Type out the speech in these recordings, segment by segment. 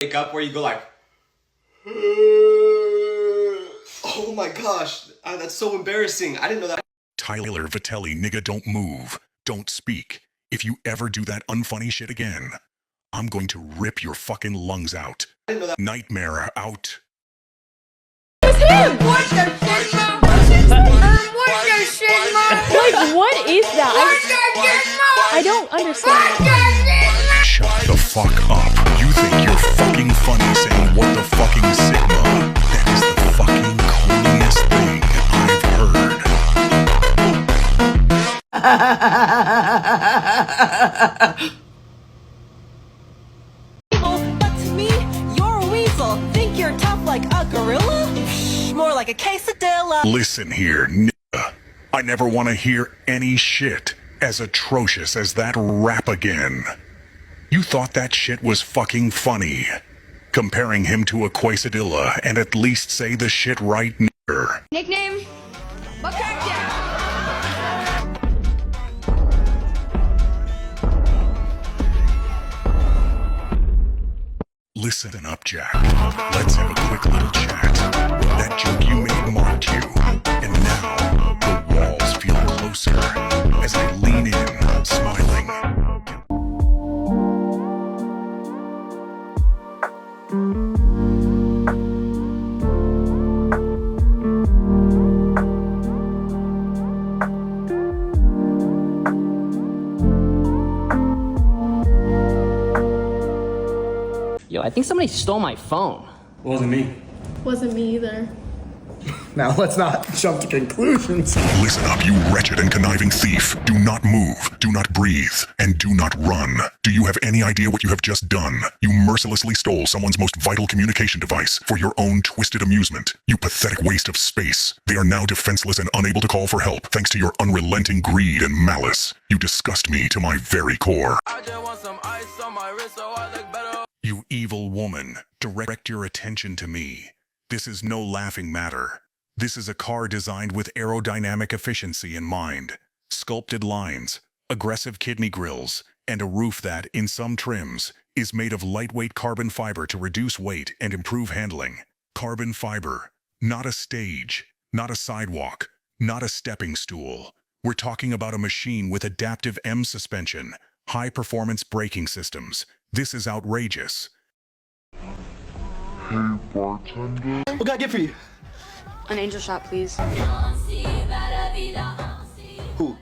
wake up where you go like, oh my gosh, that's so embarrassing. I didn't know that. Tyler Vitelli, nigga, don't move. Don't speak. If you ever do that unfunny shit again, I'm going to rip your fucking lungs out. I didn't know that. Nightmare out. It's him! What the shit, Mom? What the shit, Mom? Like, what is that? I don't understand. Shut the fuck up. You think you're fucking funny saying what the fucking Sigma? That is the fucking corniest thing I've heard. But to me, you're a weasel. Think you're tough like a gorilla? More like a quesadilla. Listen here, nigga. I never want to hear any shit as atrocious as that rap again. You thought that shit was fucking funny. Comparing him to a quesadilla and at least say the shit right, nigger. Nickname? Macaque. Listen up, Jack. Let's have a quick little chat. That joke you made marked you. And now, the walls feel closer as I lean in, smiling. Yo, I think somebody stole my phone. Wasn't me. Wasn't me either. Now let's not jump to conclusions. Listen up, you wretched and conniving thief. Do not move, do not breathe, and do not run. Do you have any idea what you have just done? You mercilessly stole someone's most vital communication device for your own twisted amusement. You pathetic waste of space. They are now defenseless and unable to call for help thanks to your unrelenting greed and malice. You disgust me to my very core. I just want some ice on my wrist so I look better. You evil woman, direct your attention to me. This is no laughing matter. This is a car designed with aerodynamic efficiency in mind. Sculpted lines, aggressive kidney grills, and a roof that, in some trims, is made of lightweight carbon fiber to reduce weight and improve handling. Carbon fiber, not a stage, not a sidewalk, not a stepping stool. We're talking about a machine with adaptive M suspension, high-performance braking systems. This is outrageous. Hey, bartender. What can I get for you? An angel shot, please. Who?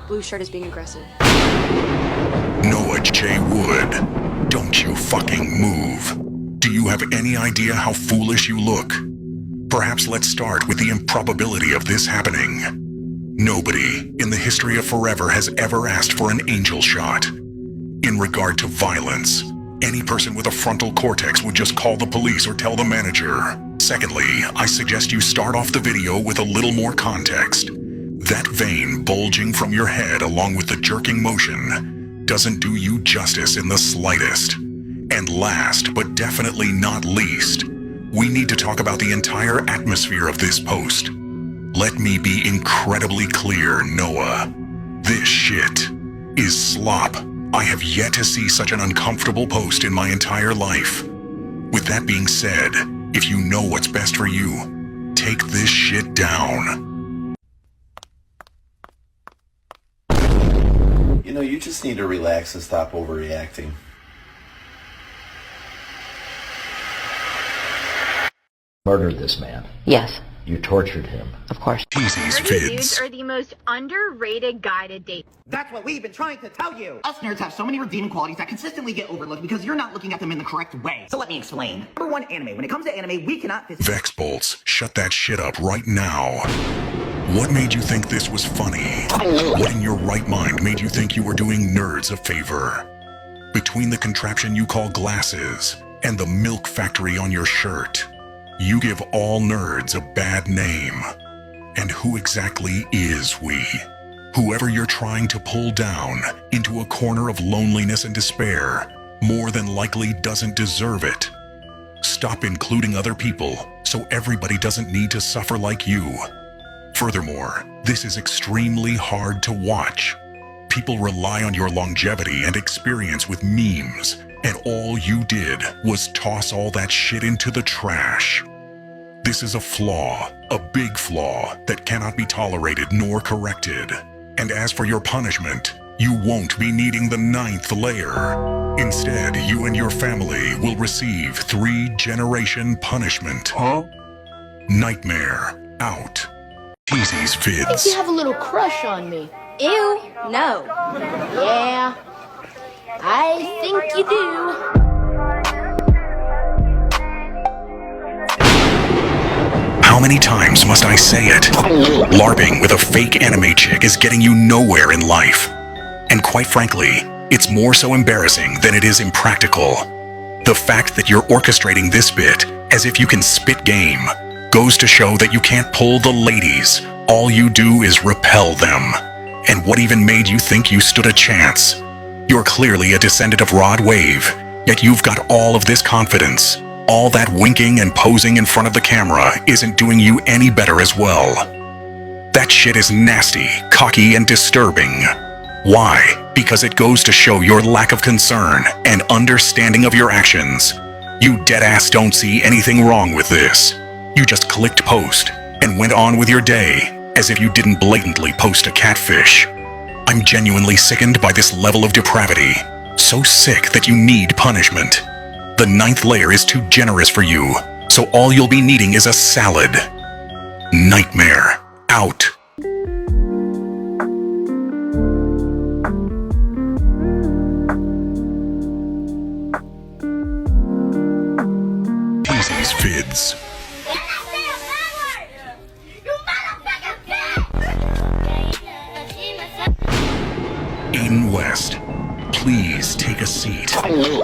Blue shirt is being aggressive. Noah J. Wood, don't you fucking move. Do you have any idea how foolish you look? Perhaps let's start with the improbability of this happening. Nobody in the history of forever has ever asked for an angel shot. In regard to violence, any person with a frontal cortex would just call the police or tell the manager. Secondly, I suggest you start off the video with a little more context. That vein bulging from your head along with the jerking motion doesn't do you justice in the slightest. And last, but definitely not least, we need to talk about the entire atmosphere of this post. Let me be incredibly clear, Noah. This shit is slop. I have yet to see such an uncomfortable post in my entire life. With that being said, if you know what's best for you, take this shit down. You know, you just need to relax and stop overreacting. Murdered this man. Yes, You tortured him. of course. Teasy's Dudes vids. are the most underrated guy to date. That's what we've been trying to tell you! Us nerds have so many redeeming qualities that consistently get overlooked because you're not looking at them in the correct way. So let me explain. Number one, anime. When it comes to anime, we cannot Vex Bolts, shut that shit up right now. What made you think this was funny? What in your right mind made you think you were doing nerds a favor? Between the contraption you call glasses and the milk factory on your shirt, you give all nerds a bad name. And who exactly is we? Whoever you're trying to pull down into a corner of loneliness and despair more than likely doesn't deserve it. Stop including other people so everybody doesn't need to suffer like you. Furthermore, this is extremely hard to watch. People rely on your longevity and experience with memes, and all you did was toss all that shit into the trash. This is a flaw, a big flaw that cannot be tolerated nor corrected. And as for your punishment, you won't be needing the 9th layer. Instead, you and your family will receive 3-generation punishment. Nightmare out. Teasy's I think Vids. you have a little crush on me. Ew, no. Yeah, I think you do. How many times must I say it? LARPing with a fake anime chick is getting you nowhere in life. And quite frankly, it's more so embarrassing than it is impractical. The fact that you're orchestrating this bit as if you can spit game goes to show that you can't pull the ladies. All you do is repel them. And what even made you think you stood a chance? You're clearly a descendant of Rod Wave, yet you've got all of this confidence. All that winking and posing in front of the camera isn't doing you any better as well. That shit is nasty, cocky, and disturbing. Why? Because it goes to show your lack of concern and understanding of your actions. You deadass don't see anything wrong with this. You just clicked post and went on with your day as if you didn't blatantly post a catfish. I'm genuinely sickened by this level of depravity. So sick that you need punishment. The 9th layer is too generous for you, so all you'll be needing is a salad. Nightmare out. Teasy's Vids. Aiden West, please take a seat.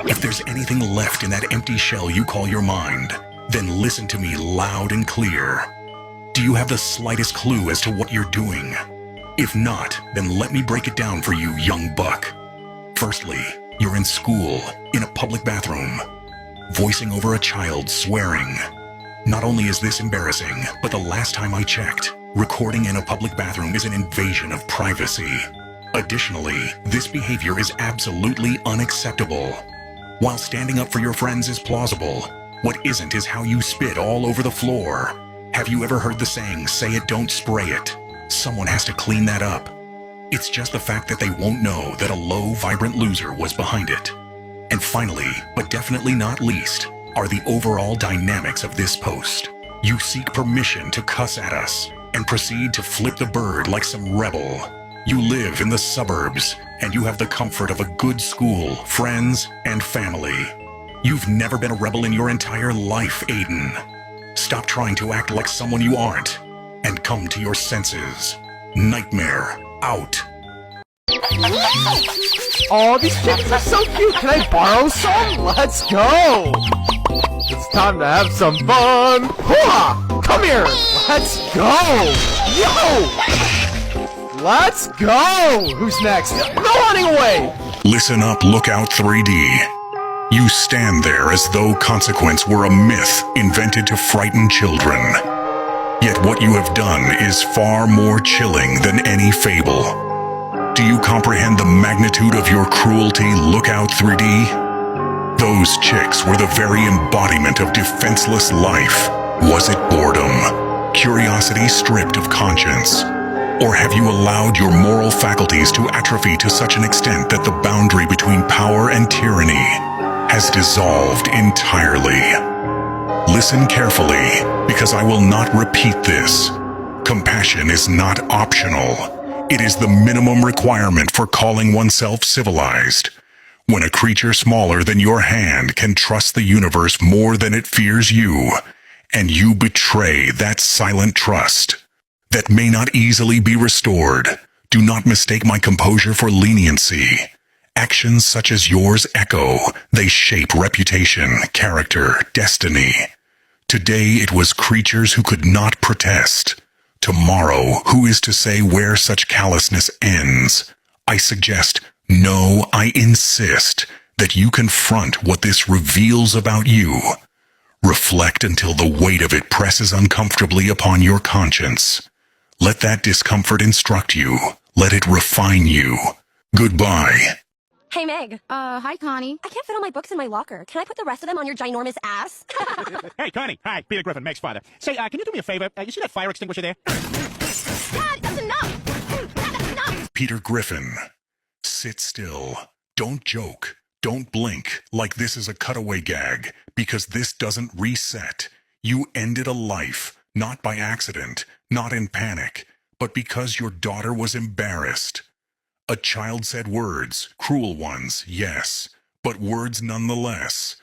If there's anything left in that empty shell you call your mind, then listen to me loud and clear. Do you have the slightest clue as to what you're doing? If not, then let me break it down for you, young buck. Firstly, you're in school, in a public bathroom, voicing over a child swearing. Not only is this embarrassing, but the last time I checked, recording in a public bathroom is an invasion of privacy. Additionally, this behavior is absolutely unacceptable. While standing up for your friends is plausible, what isn't is how you spit all over the floor. Have you ever heard the saying, say it, don't spray it? Someone has to clean that up. It's just the fact that they won't know that a low, vibrant loser was behind it. And finally, but definitely not least, are the overall dynamics of this post. You seek permission to cuss at us and proceed to flip the bird like some rebel. You live in the suburbs, and you have the comfort of a good school, friends, and family. You've never been a rebel in your entire life, Aiden. Stop trying to act like someone you aren't, and come to your senses. Nightmare out. Oh, these chickens are so cute. Can I borrow some? Let's go. It's time to have some fun. Hooah! Come here. Let's go. Yo! Let's go! Who's next? No running away! Listen up, Lookout 3D. You stand there as though consequence were a myth invented to frighten children. Yet what you have done is far more chilling than any fable. Do you comprehend the magnitude of your cruelty, Lookout 3D? Those chicks were the very embodiment of defenseless life. Was it boredom? Curiosity stripped of conscience? Or have you allowed your moral faculties to atrophy to such an extent that the boundary between power and tyranny has dissolved entirely? Listen carefully, because I will not repeat this. Compassion is not optional. It is the minimum requirement for calling oneself civilized. When a creature smaller than your hand can trust the universe more than it fears you, and you betray that silent trust, that may not easily be restored, do not mistake my composure for leniency. Actions such as yours echo. They shape reputation, character, destiny. Today it was creatures who could not protest. Tomorrow, who is to say where such callousness ends? I suggest, no, I insist, that you confront what this reveals about you. Reflect until the weight of it presses uncomfortably upon your conscience. Let that discomfort instruct you. Let it refine you. Goodbye. Hey, Meg. Hi, Connie. I can't fit all my books in my locker. Can I put the rest of them on your ginormous ass? Hey, Connie. Hi, Peter Griffin, Meg's father. Say, can you do me a favor? You see that fire extinguisher there? Dad, that's enough! Dad, that's enough! Peter Griffin, sit still. Don't joke. Don't blink like this is a cutaway gag, because this doesn't reset. You ended a life, not by accident, not in panic, but because your daughter was embarrassed. A child said words, cruel ones, yes, but words nonetheless.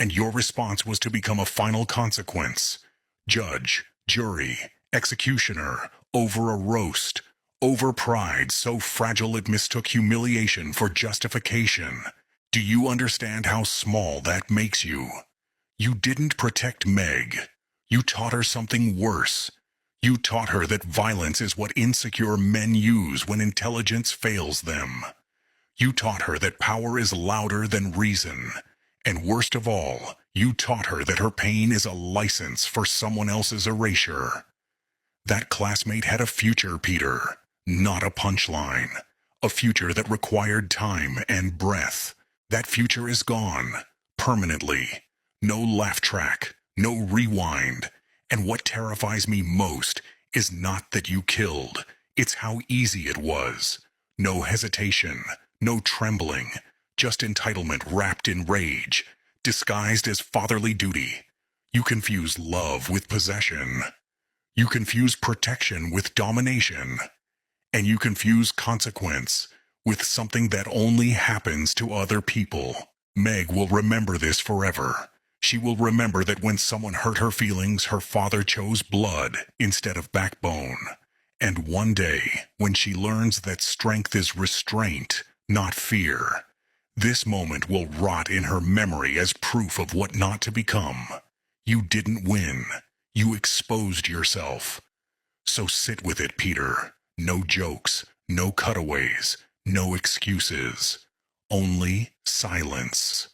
And your response was to become a final consequence. Judge, jury, executioner, over a roast, over pride so fragile it mistook humiliation for justification. Do you understand how small that makes you? You didn't protect Meg. You taught her something worse. You taught her that violence is what insecure men use when intelligence fails them. You taught her that power is louder than reason. And worst of all, you taught her that her pain is a license for someone else's erasure. That classmate had a future, Peter, not a punchline. A future that required time and breath. That future is gone, permanently. No laugh track, no rewind. And what terrifies me most is not that you killed, it's how easy it was. No hesitation, no trembling, just entitlement wrapped in rage, disguised as fatherly duty. You confuse love with possession. You confuse protection with domination. And you confuse consequence with something that only happens to other people. Meg will remember this forever. She will remember that when someone hurt her feelings, her father chose blood instead of backbone. And one day, when she learns that strength is restraint, not fear, this moment will rot in her memory as proof of what not to become. You didn't win. You exposed yourself. So sit with it, Peter. No jokes, no cutaways, no excuses. Only silence.